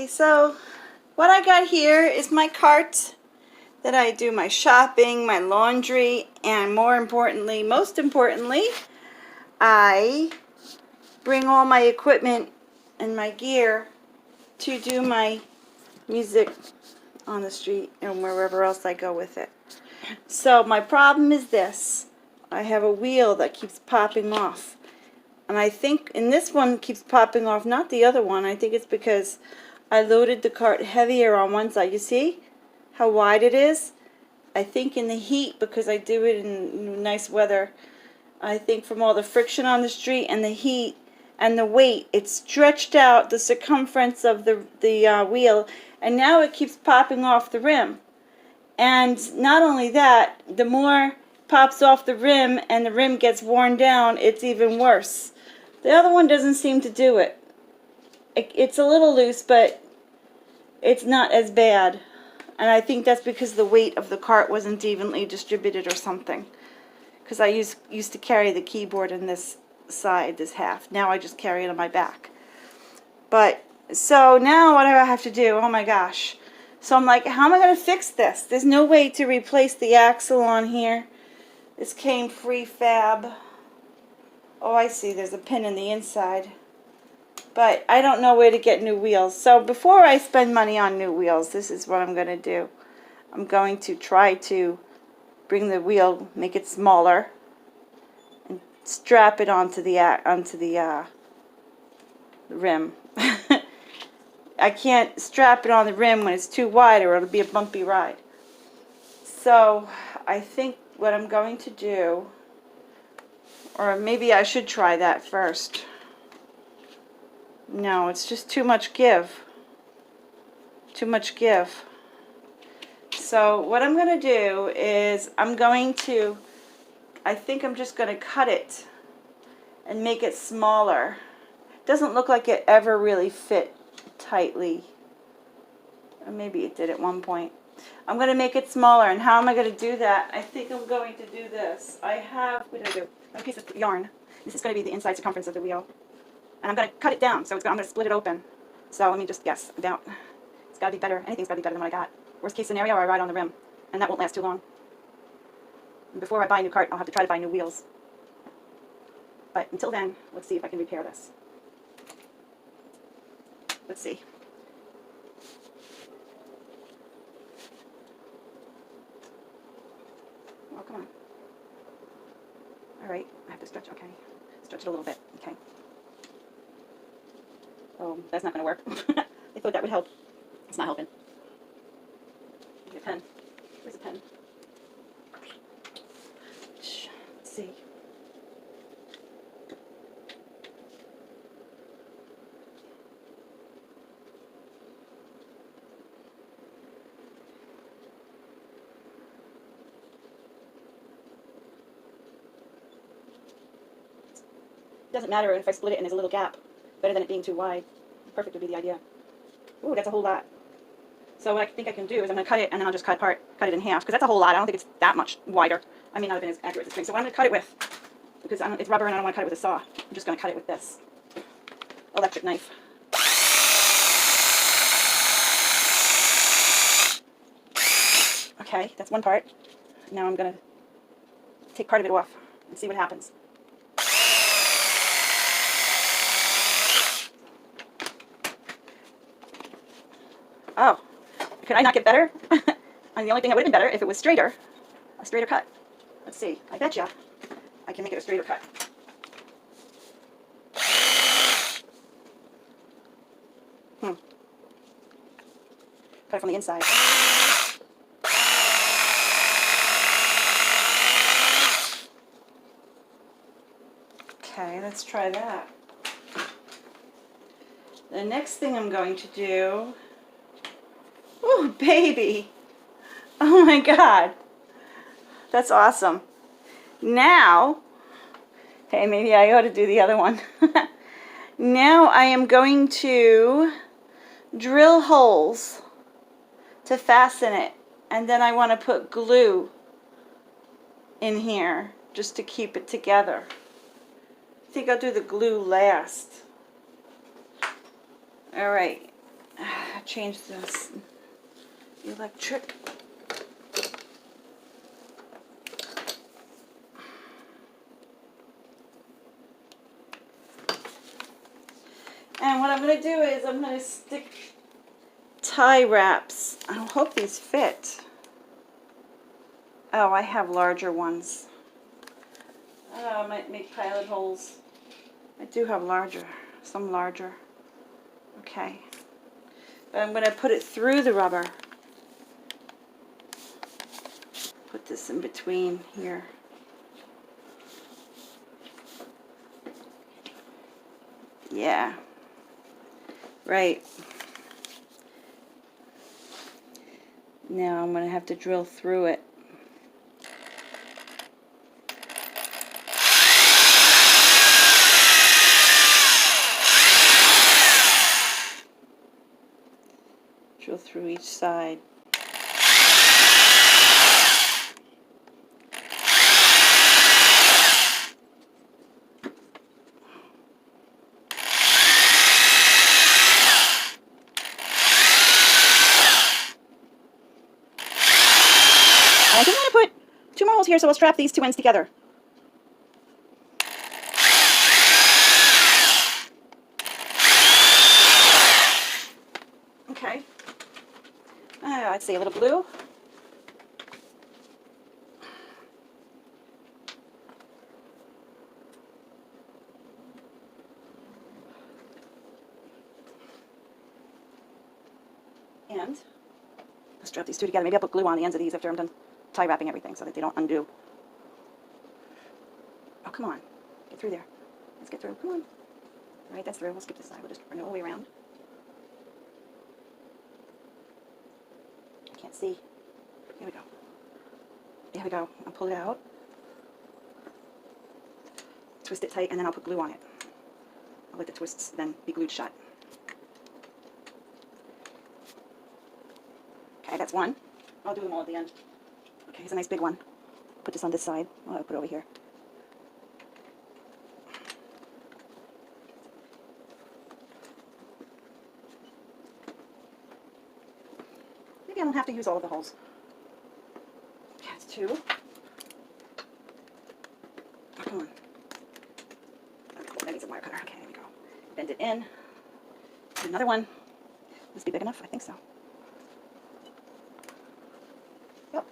Okay, so what I got here is my cart that I do my shopping, my laundry, and most importantly, I bring all my equipment and my gear to do my music on the street and wherever else I go with it. So my problem is this. I have a wheel that keeps popping off. And I think in this one keeps popping off, not the other one. I think it's because I loaded the cart heavier on one side. You see how wide it is? I think in the heat, because I do it in nice weather, I think from all the friction on the street and the heat and the weight, it stretched out the circumference of the wheel, and now it keeps popping off the rim. And not only that, the more pops off the rim and the rim gets worn down, it's even worse. The other one doesn't seem to do it. It's a little loose, but it's not as bad. And I think that's because the weight of the cart wasn't evenly distributed or something. Because I used to carry the keyboard in this side, this half. Now I just carry it on my back. But, so now what do I have to do? Oh my gosh. So I'm like, how am I going to fix this? There's no way to replace the axle on here. This came prefab. Oh, I see. There's a pin in the inside. But I don't know where to get new wheels. So before I spend money on new wheels, this is what I'm going to do. I'm going to try to bring the wheel, make it smaller, and strap it onto the rim. I can't strap it on the rim when it's too wide, or it'll be a bumpy ride. So I think what I'm going to do, or maybe I should try that first. No, it's just too much give. Too much give. So what I'm going to do is I think I'm just going to cut it and make it smaller. It doesn't look like it ever really fit tightly. Or maybe it did at one point. I'm going to make it smaller, and how am I going to do that? I think I'm going to do this. I have, what did I do? A piece of yarn. This is going to be the inside circumference of the wheel. And I'm going to cut it down, so I'm going to split it open. So let me just guess. It's got to be better. Anything's got to be better than what I got. Worst case scenario, I ride on the rim, and that won't last too long. And before I buy a new cart, I'll have to try to buy new wheels. But until then, let's see if I can repair this. Let's see. Oh, come on. All right, I have to stretch. Okay, stretch it a little bit. Okay. Oh, that's not going to work. I thought that would help. It's not helping. Get a pen. Where's a pen? Let's see. It doesn't matter if I split it and there's a little gap. Better than it being too wide. Perfect would be the idea. Ooh, that's a whole lot. So what I think I can do is I'm going to cut it, and then I'll just cut it in half, because that's a whole lot. I don't think it's that much wider. I may not have been as accurate as this thing. So what I'm going to cut it with, because it's rubber and I don't want to cut it with a saw, I'm just going to cut it with this electric knife. Okay, that's one part. Now I'm going to take part of it off and see what happens. Oh, could I not get better? And the only thing that would have been better if it was straighter, a straighter cut. Let's see. I bet you I can make it a straighter cut. Cut it from the inside. Okay, let's try that. The next thing I'm going to do... Oh, baby. Oh, my God. That's awesome. Now, hey, maybe I ought to do the other one. Now I am going to drill holes to fasten it. And then I want to put glue in here just to keep it together. I think I'll do the glue last. All right. change this electric. And what I'm going to do is I'm going to stick tie wraps. I hope these fit. Oh, I have larger ones. Oh, I might make pilot holes. I do have some larger. Okay. But I'm going to put it through the rubber. Put this in between here. Yeah. Right. Now I'm going to have to drill through it. Drill through each side. I just want to put 2 more holes here, so we'll strap these 2 ends together. Okay. I'd say a little blue. And let's strap these 2 together. Maybe I'll put glue on the ends of these after I'm done tie wrapping everything so that they don't undo. Oh, come on. Get through there. Let's get through. Come on. All right, that's through. We'll skip this side. We'll just bring it all the way around. I can't see. Here we go. There we go. I'll pull it out. Twist it tight, and then I'll put glue on it. I'll let the twists then be glued shut. Okay, that's one. I'll do them all at the end. Okay, here's a nice big one. Put this on this side. I'll put it over here. Maybe I don't have to use all of the holes. Okay, that's 2. Oh, come on. That needs a wire cutter. Okay, there we go. Bend it in. Another one. Must be big enough. I think so. Yep.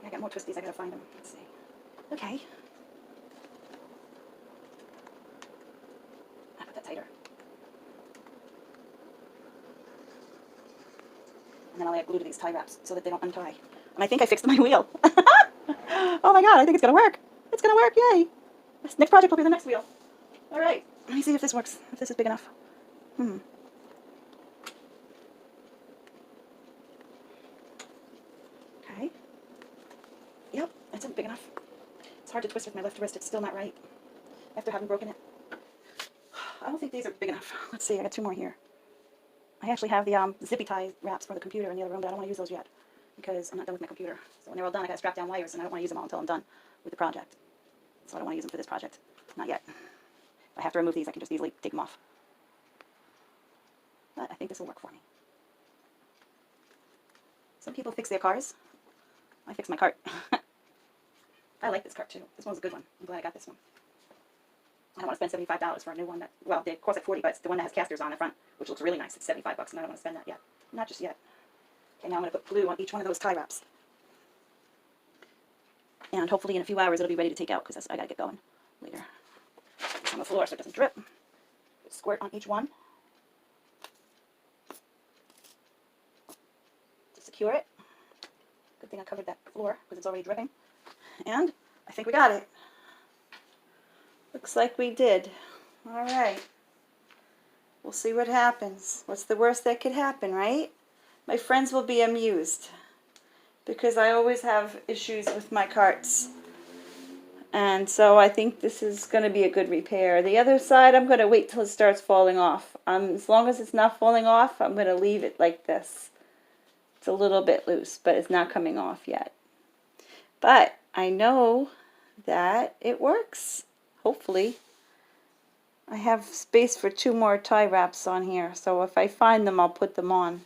I got more twisties. I gotta find them. Let's see. Okay. I put that tighter. And then I'll add glue to these tie wraps so that they don't untie. And I think I fixed my wheel. Oh my god, I think it's gonna work. It's gonna work, yay. This next project will be the next wheel. All right, let me see if this works, if this is big enough. Okay. Yep, that's big enough. It's hard to twist with my left wrist, it's still not right after having broken it. I don't think these are big enough. Let's see, I got 2 more here. I actually have the zippy tie wraps for the computer in the other room, but I don't want to use those yet because I'm not done with my computer. So when they're all done, I gotta strap down wires, and I don't want to use them all until I'm done with the project. So I don't want to use them for this project. Not yet. If I have to remove these, I can just easily take them off. But I think this will work for me. Some people fix their cars. I fix my cart. I like this cart too. This one's a good one. I'm glad I got this one. I don't want to spend $75 for a new one that, well, they cost like $40, but it's the one that has casters on the front, which looks really nice. It's $75, and I don't want to spend that yet. Not just yet. Okay, now I'm going to put glue on each one of those tie wraps. And hopefully in a few hours it'll be ready to take out, because I got to get going later. It's on the floor so it doesn't drip. Put a squirt on each one to secure it. Good thing I covered that floor because it's already dripping. And I think we got it. Looks like we did. All right. We'll see what happens. What's the worst that could happen, right? My friends will be amused because I always have issues with my carts. And so I think this is going to be a good repair. The other side, I'm going to wait till it starts falling off. As long as it's not falling off, I'm going to leave it like this. It's a little bit loose, but it's not coming off yet. But I know that it works. Hopefully. I have space for 2 more tie wraps on here, so if I find them, I'll put them on.